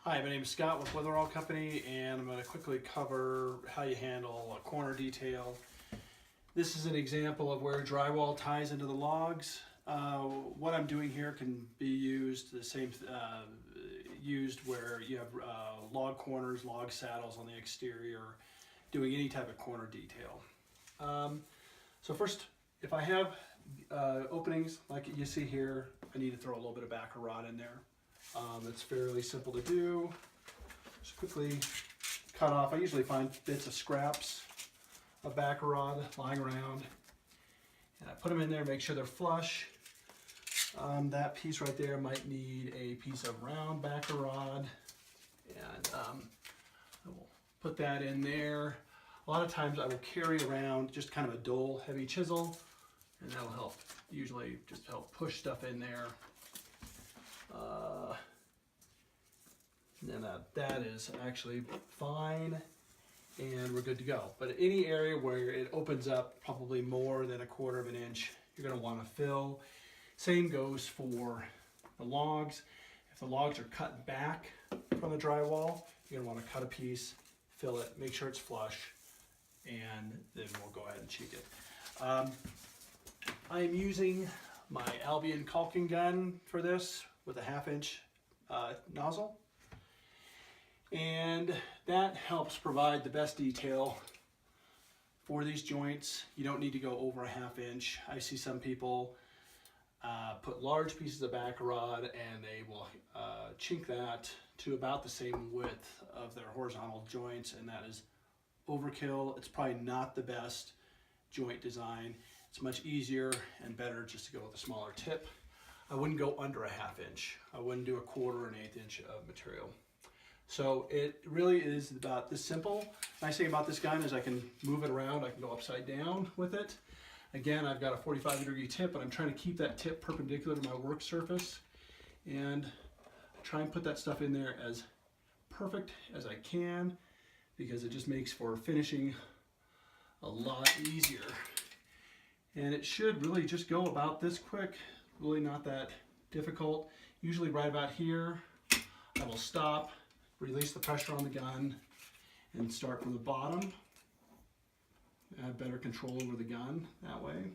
Hi, my name is Scott with Weatherall Company, and I'm going to quickly cover how you handle a corner detail. This is an example of where drywall ties into the logs. What I'm doing here can be used used where you have log corners, log saddles on the exterior, doing any type of corner detail. So first, if I have openings like you see here, I need to throw a little bit of backer rod in there. It's fairly simple to do. Just quickly cut off. I usually find bits of scraps of backer rod lying around, and I put them in there, make sure they're flush. That piece right there might need a piece of round backer rod, and I will put that in there. A lot of times I will carry around just kind of a dull, heavy chisel, and that'll help, usually just help push stuff in there. And that is actually fine, and we're good to go. But any area where it opens up probably more than 1/4 of an inch, you're going to want to fill. Same goes for the logs. If the logs are cut back from the drywall, you're going to want to cut a piece, fill it, make sure it's flush, and then we'll go ahead and cheek it. I am using my Albion caulking gun for this with a 1/2 inch nozzle, and that helps provide the best detail for these joints. You don't need to go over a 1/2 inch. I see some people put large pieces of backer rod and they will chink that to about the same width of their horizontal joints, and that is overkill. It's probably not the best joint design. It's much easier and better just to go with a smaller tip. I wouldn't go under a 1/2 inch. I wouldn't do 1/4 or 1/8 inch of material. So it really is about this simple. Nice thing about this gun is I can move it around. I can go upside down with it. Again, I've got a 45-degree tip, but I'm trying to keep that tip perpendicular to my work surface, and try and put that stuff in there as perfect as I can, because it just makes for finishing a lot easier. And it should really just go about this quick, really not that difficult. Usually right about here, I will stop, release the pressure on the gun, and start from the bottom. I have better control over the gun that way.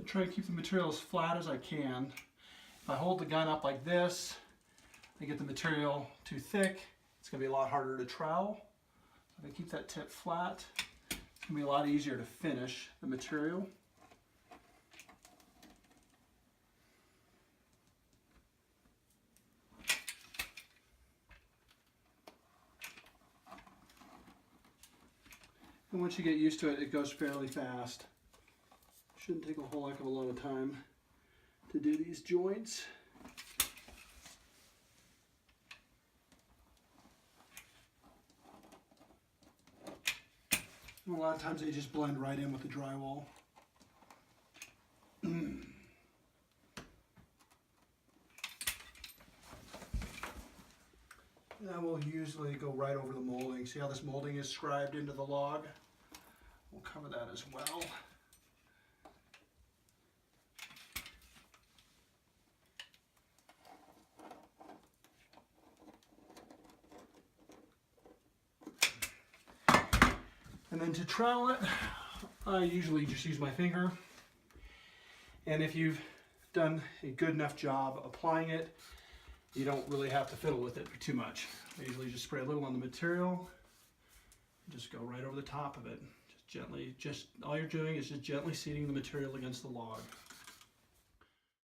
I try to keep the material as flat as I can. If I hold the gun up like this, I get the material too thick, it's going to be a lot harder to trowel. If I keep that tip flat, it's going to be a lot easier to finish the material. And once you get used to it, it goes fairly fast. Shouldn't take a whole heck of a lot of time to do these joints. And a lot of times they just blend right in with the drywall. That will usually go right over the molding. See how this molding is scribed into the log? We'll cover that as well. And then to trowel it, I usually just use my finger. And if you've done a good enough job applying it, you don't really have to fiddle with it too much. I usually just spray a little on the material, just go right over the top of it. Just gently, all you're doing is just gently seating the material against the log.